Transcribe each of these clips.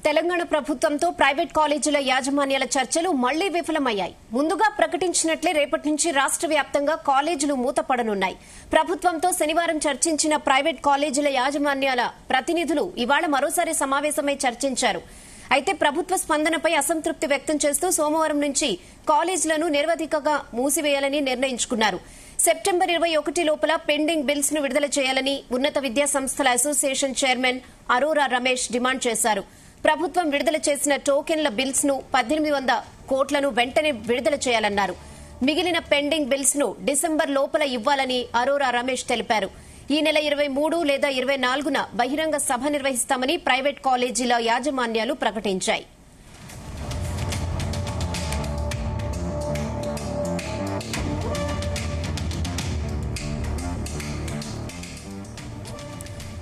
తెలంగాణ ప్రభుత్వంతో ప్రైవేట్ కాలేజీల యాజమాన్యాల చర్చలు మళ్లీ విఫలమయ్యాయి. ముందుగా ప్రకటించినట్లే రేపటి నుంచి రాష్ట్ర వ్యాప్తంగా కాలేజీలు మూతపడనున్నాయి. ప్రభుత్వంతో శనివారం చర్చించిన ప్రైవేట్ కాలేజీల యాజమాన్యాల ప్రతినిధులు ఇవాళ మరోసారి సమావేశమై చర్చించారు. అయితే ప్రభుత్వ స్పందనపై అసంతృప్తి వ్యక్తం చేస్తూ సోమవారం నుంచి కాలేజీలను నిరవధికంగా మూసివేయాలని నిర్ణయించుకున్నారు. సెప్టెంబర్ 21 లోపల పెండింగ్ బిల్స్ ను విడుదల చేయాలని ఉన్నత విద్యా సంస్థల association chairman Arora Ramesh demand చేశారు. ప్రభుత్వం విడుదల చేసిన టోకెన్ల బిల్స్ ను 1800 కోట్లను వెంటనే విడుదల చేయాలన్నారు. మిగిలిన పెండింగ్ బిల్స్ ను డిసెంబర్ లోపల ఇవ్వాలని అరోరా రమేష్ తెలిపారు. ఈ నెల 23 లేదా 24న బహిరంగ సభ నిర్వహిస్తామని ప్రైవేట్ కాలేజీల యాజమాన్యాలు ప్రకటించాయి.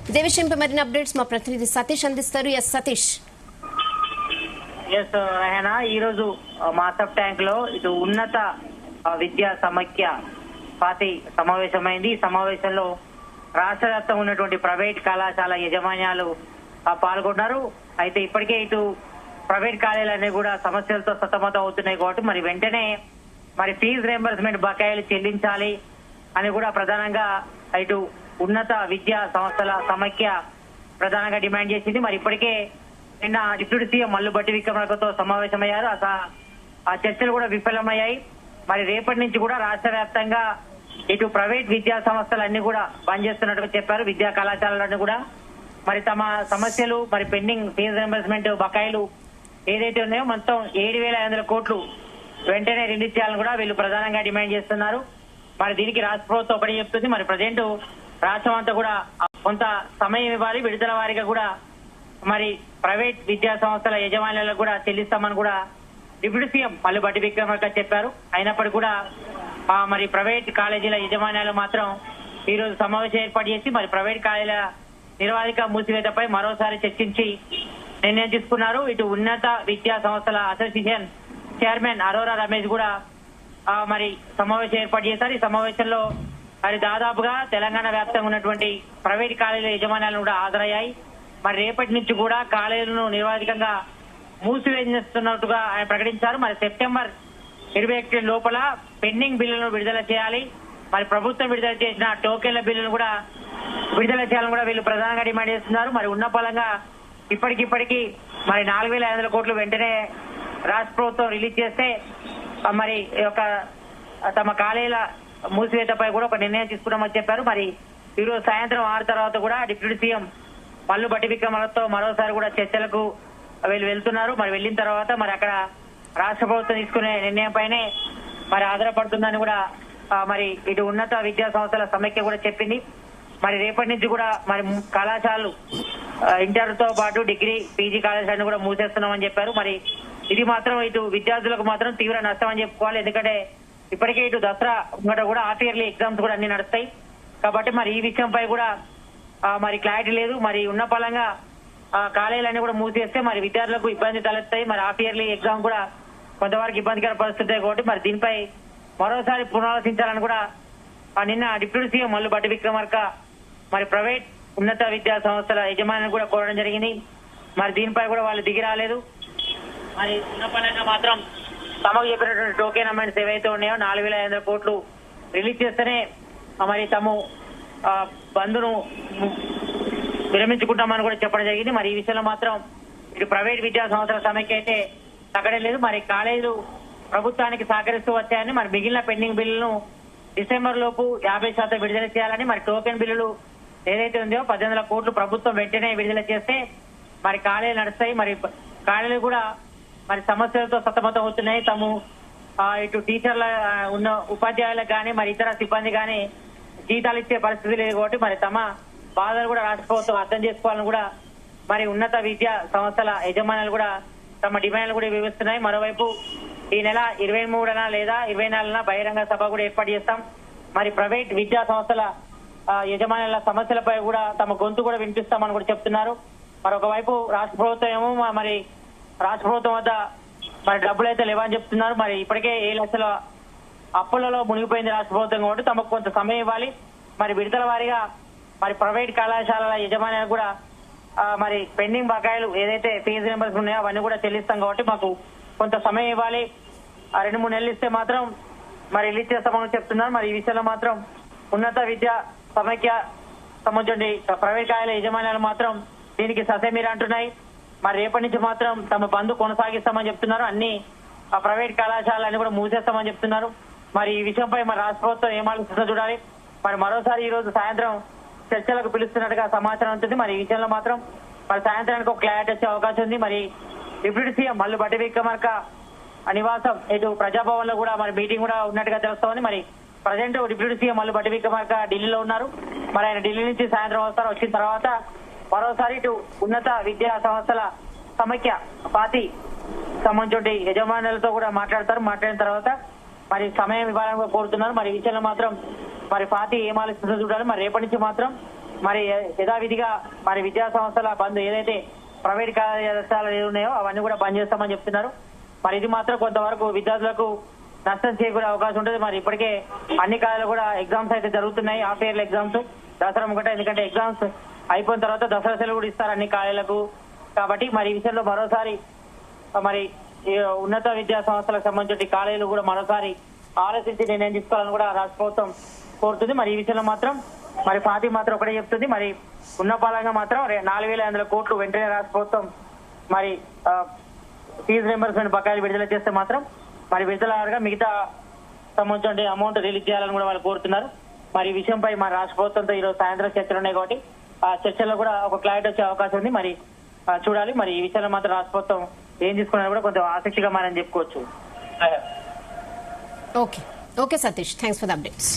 ఇదే విషయంపై మరిన్ని అప్డేట్స్ మా ప్రతినిధి సతీష్ అందిస్తారు. సతీష్. ఈ రోజు మాసప్ ట్యాంక్ లో ఇటు ఉన్నత విద్యా సమైక్య పార్టీ సమావేశమైంది. ఈ సమావేశంలో రాష్ట్ర వ్యాప్తంగా ఉన్నటువంటి ప్రైవేట్ కళాశాల యజమాన్యాలు పాల్గొన్నారు. అయితే ఇప్పటికే ఇటు ప్రైవేట్ కాలేజీలన్నీ కూడా సమస్యలతో సతమతం అవుతున్నాయి కాబట్టి మరి వెంటనే మరి ఫీజు రియంబర్స్మెంట్ బకాయిలు చెల్లించాలి అని కూడా ప్రధానంగా ఇటు ఉన్నత విద్యా సంస్థల సమైక్య ప్రధానంగా డిమాండ్ చేసింది. మరి ఇప్పటికే నిన్న డిప్యూటీ సీఎం మల్లుబట్టి విక్రమార్కతో సమావేశమయ్యారు. ఆ చర్చలు కూడా విఫలమయ్యాయి. మరి రేపటి నుంచి కూడా రాష్ట్ర వ్యాప్తంగా ఇటు ప్రైవేట్ విద్యా సంస్థలన్నీ కూడా బంద్ చేస్తున్నట్టుగా చెప్పారు. విద్యా కళాశాలలన్నీ కూడా మరి తమ సమస్యలు మరి పెండింగ్ ఫీజు రియంబర్స్మెంట్ బకాయిలు ఏదైతే ఉన్నాయో మొత్తం 7,500 కోట్లు వెంటనే రిలీజ్ చేయాలని కూడా వీళ్ళు ప్రధానంగా డిమాండ్ చేస్తున్నారు. మరి దీనికి రాష్ట్ర ప్రభుత్వం ఒకటి చెప్తుంది. మరి ప్రజెంట్ రాష్ట్రం అంతా కూడా కొంత సమయం ఇవ్వాలి, విడుదల వారీగా కూడా మరి ప్రైవేట్ విద్యా సంస్థల యజమానులకు కూడా చెల్లిస్తామని కూడా డిప్యూటీ సీఎం మల్లుబట్టి విక్రమార్క చెప్పారు. అయినప్పటికీ కూడా మరి ప్రైవేట్ కాలేజీల యజమాన్యాలు మాత్రం ఈ రోజు సమావేశం ఏర్పాటు చేసి మరి ప్రైవేట్ కాలేజీల నిర్వాధిక మూసివేతపై మరోసారి చర్చించి నిర్ణయం తీసుకున్నారు. ఇటు ఉన్నత విద్యా సంస్థల అసోసియేషన్ చైర్మన్ అరోరా రమేష్ కూడా మరి సమావేశం ఏర్పాటు చేశారు. ఈ సమావేశంలో మరి దాదాపుగా తెలంగాణ వ్యాప్తంగా ఉన్నటువంటి ప్రైవేట్ కాలేజీల యజమాన్యాలను కూడా హాజరయ్యాయి. మరి రేపటి నుంచి కూడా కాలేజీలను నిర్వాధికంగా మూసివేస్తున్నట్టుగా ఆయన ప్రకటించారు. మరి సెప్టెంబర్ 21 లోపల పెండింగ్ బిల్లులను విడుదల చేయాలి, మరి ప్రభుత్వం విడుదల చేసిన టోకెన్ల బిల్లును కూడా విడుదల చేయాలని కూడా వీళ్ళు ప్రధానంగా డిమాండ్ చేస్తున్నారు. మరి ఉన్న పరంగా ఇప్పటికిప్పటికీ మరి 4,500 కోట్లు వెంటనే రాష్ట్ర ప్రభుత్వం రిలీజ్ చేస్తే మరి తమ కాలేజీల మూసివేతపై కూడా ఒక నిర్ణయం తీసుకున్నామని చెప్పారు. మరి ఈ రోజు సాయంత్రం 6 తర్వాత కూడా డిప్యూటీ సీఎం మల్లుబట్టి విక్రమార్కతో మరోసారి కూడా చర్చలకు వీళ్ళు వెళ్తున్నారు. మరి వెళ్లిన తర్వాత మరి అక్కడ రాష్ట్ర ప్రభుత్వం తీసుకునే నిర్ణయంపైనే మరి ఆధారపడుతుందని కూడా మరి ఇటు ఉన్నత విద్యా సంస్థల సమైక్య కూడా చెప్పింది. మరి రేపటి నుంచి కూడా మరి కళాశాలలు ఇంటర్ తో పాటు డిగ్రీ పీజీ కళాశాలను కూడా మూసేస్తున్నామని చెప్పారు. మరి ఇది మాత్రం ఇటు విద్యార్థులకు మాత్రం తీవ్ర నష్టం అని చెప్పుకోవాలి. ఎందుకంటే ఇప్పటికే ఇటు దసరా కూడా హాఫ్ ఇయర్లీ ఎగ్జామ్స్ కూడా అన్ని నడుస్తాయి కాబట్టి మరి ఈ విషయంపై కూడా మరి క్లారిటీ లేదు. మరి ఉన్న పరంగా కాలేజీలన్నీ కూడా మూసేస్తే మరి విద్యార్థులకు ఇబ్బంది తలెత్తాయి. మరి హాఫ్ ఇయర్లీ ఎగ్జామ్ కూడా కొంతవరకు ఇబ్బందికర పరిస్థితి కాబట్టి మరి దీనిపై మరోసారి పునరాలోచించాలని కూడా నిన్న డిప్యూటీ సీఎం మల్లుబట్టి విక్రమార్క మరి ప్రైవేట్ ఉన్నత విద్యా సంస్థల యజమానిని కూడా కోరడం జరిగింది. మరి దీనిపై కూడా వాళ్ళు దిగి రాలేదు. మరి ఉన్న పరంగా మాత్రం తమకు చెప్పినటువంటి టోకెన్ అమౌంట్స్ ఏవైతే ఉన్నాయో 4,500 కోట్లు రిలీజ్ చేస్తేనే మరి తాము బంద్ను విరమించుకుంటామని కూడా చెప్పడం జరిగింది. మరి ఈ విషయంలో మాత్రం ఇటు ప్రైవేట్ విద్యా సంస్థల సమైక్య అయితే తగ్గడం లేదు. మరి కాలేజీలు ప్రభుత్వానికి సహకరిస్తూ వచ్చాయని మరి మిగిలిన పెండింగ్ బిల్లులను డిసెంబర్ లోపు 50% విడుదల చేయాలని మరి టోకెన్ బిల్లులు ఏదైతే ఉందో 1800 కోట్లు ప్రభుత్వం వెంటనే విడుదల చేస్తే మరి కాలేజీలు నడుస్తాయి. మరి కాలేజీలు కూడా మరి సమస్యలతో సతమతం అవుతున్నాయి. తాము ఇటు టీచర్ల ఉన్న ఉపాధ్యాయులకు కానీ మరి ఇతర సిబ్బంది కానీ జీతాలు ఇచ్చే పరిస్థితి లేదు కాబట్టి మరి తమ బాధలు కూడా రాష్ట్ర ప్రభుత్వం అర్థం చేసుకోవాలని కూడా మరి ఉన్నత విద్యా సంస్థల యజమానులు కూడా తమ డిమాండ్లు కూడా వివరిస్తున్నాయి. మరోవైపు ఈ నెల 23న లేదా 24న బహిరంగ సభ కూడా ఏర్పాటు చేస్తాం. మరి ప్రైవేట్ విద్యా సంస్థల యజమానుల సమస్యలపై కూడా తమ గొంతు కూడా వినిపిస్తామని కూడా చెప్తున్నారు. మరొకవైపు రాష్ట్ర ప్రభుత్వం ఏమో మరి రాష్ట్ర ప్రభుత్వం వద్ద మరి డబ్బులు అయితే లేవని చెప్తున్నారు. మరి ఇప్పటికే 7 లక్షల అప్పులలో మునిగిపోయింది రాష్ట్ర ప్రభుత్వం కాబట్టి తమకు కొంత సమయం ఇవ్వాలి. మరి విడుదల వారీగా మరి ప్రైవేట్ కళాశాలల యజమానులు కూడా మరి పెండింగ్ బకాయిలు ఏదైతే ఫీజు రింబర్స్ ఉన్నాయో అవన్నీ కూడా చెల్లిస్తాం కాబట్టి మాకు కొంత సమయం ఇవ్వాలి. 2-3 నెలలు ఇస్తే మాత్రం మరి రిలీజ్ చేస్తామని చెప్తున్నారు. మరి ఈ విషయంలో మాత్రం ఉన్నత విద్యా సమైక్య సంబంధించి ప్రైవేట్ కాలేజీల యజమాన్యాలు మాత్రం దీనికి ససేమిరా అంటున్నాయి. మరి రేపటి నుంచి మాత్రం తమ బంద్ కొనసాగిస్తామని చెప్తున్నారు. అన్ని ప్రైవేట్ కళాశాలన్నీ కూడా మూసేస్తామని చెప్తున్నారు. మరి ఈ విషయంపై మరి రాష్ట్ర ప్రభుత్వం ఏం ఆలోచిస్తుందో చూడాలి. మరి మరోసారి ఈ రోజు సాయంత్రం చర్చలకు పిలుస్తున్నట్టుగా సమాచారం ఉంటుంది. మరి ఈ విషయంలో మాత్రం మరి సాయంత్రానికి ఒక క్లారిటీ వచ్చే అవకాశం ఉంది. మరి డిప్యూటీ సీఎం మల్లు భట్టి విక్రమార్క నివాసం ఇటు ప్రజాభవన్ లో కూడా మరి మీటింగ్ కూడా ఉన్నట్టుగా తెలుస్తోంది. మరి present deputy CM Mallu Bhatti Vikramarka ఢిల్లీలో ఉన్నారు. మరి ఆయన ఢిల్లీ నుంచి సాయంత్రం వస్తారు. వచ్చిన తర్వాత మరోసారి ఇటు ఉన్నత విద్యా సంస్థల సమైక్య పార్టీ సంబంధించి యజమానులతో కూడా మాట్లాడతారు. మాట్లాడిన తర్వాత మరి సమయం ఇవ్వాలని కోరుతున్నారు. మరి ఈ విషయంలో మాత్రం మరి పార్టీ ఏం ఆలోచిస్తుందో చూడాలి. మరి రేపటి నుంచి మాత్రం మరి యథావిధిగా మరి విద్యా సంస్థల బంద్ ఏదైతే ప్రైవేట్ కళాశాలలు ఏవి ఉన్నాయో అవన్నీ కూడా బంద్ చేస్తామని చెప్తున్నారు. మరి ఇది మాత్రం కొంతవరకు విద్యార్థులకు నష్టం చేకూరే అవకాశం ఉంటుంది. మరి ఇప్పటికే అన్ని కాలేజీలు కూడా ఎగ్జామ్స్ అయితే జరుగుతున్నాయి. హాఫ్ ఇయర్లీ ఎగ్జామ్స్ దసరా ఒకటే, ఎందుకంటే ఎగ్జామ్స్ అయిపోయిన తర్వాత దసరా సెలవు కూడా ఇస్తారు అన్ని కాలేజీలకు. కాబట్టి మరి ఈ విషయంలో మరోసారి మరి ఉన్నత విద్యా సంస్థలకు సంబంధించిన కాలేజీలు కూడా మరోసారి ఆలోచించి నిర్ణయం తీసుకోవాలని కూడా రాష్ట్ర ప్రభుత్వం కోరుతుంది. మరి ఈ విషయంలో మాత్రం మరి పార్టీ మాత్రం ఒకటే చెప్తుంది. మరి ఉన్న పాలంగా మాత్రం 4,500 కోట్లు వెంటనే రాష్ట్ర ప్రభుత్వం మరి ఫీజు రింబర్స్మెంట్ బకాయిలు విడుదల చేస్తే మాత్రం మరి విడుదల మిగతా సంబంధించిన అమౌంట్ రిలీజ్ చేయాలని కూడా వాళ్ళు కోరుతున్నారు. మరి ఈ విషయంపై మరి రాష్ట్ర ప్రభుత్వంతో ఈరోజు సాయంత్రం చర్చలు ఉన్నాయి కాబట్టి ఆ చర్చల్లో కూడా ఒక క్లారిటీ వచ్చే అవకాశం ఉంది. మరి చూడాలి. మరి ఈ విషయంలో మాత్రం రాష్ట్ర ప్రభుత్వం ఏం తీసుకున్నా కూడా కొంచెం ఆసక్తిగా మనం చెప్పుకోవచ్చు. Okay Satish, thanks for the updates.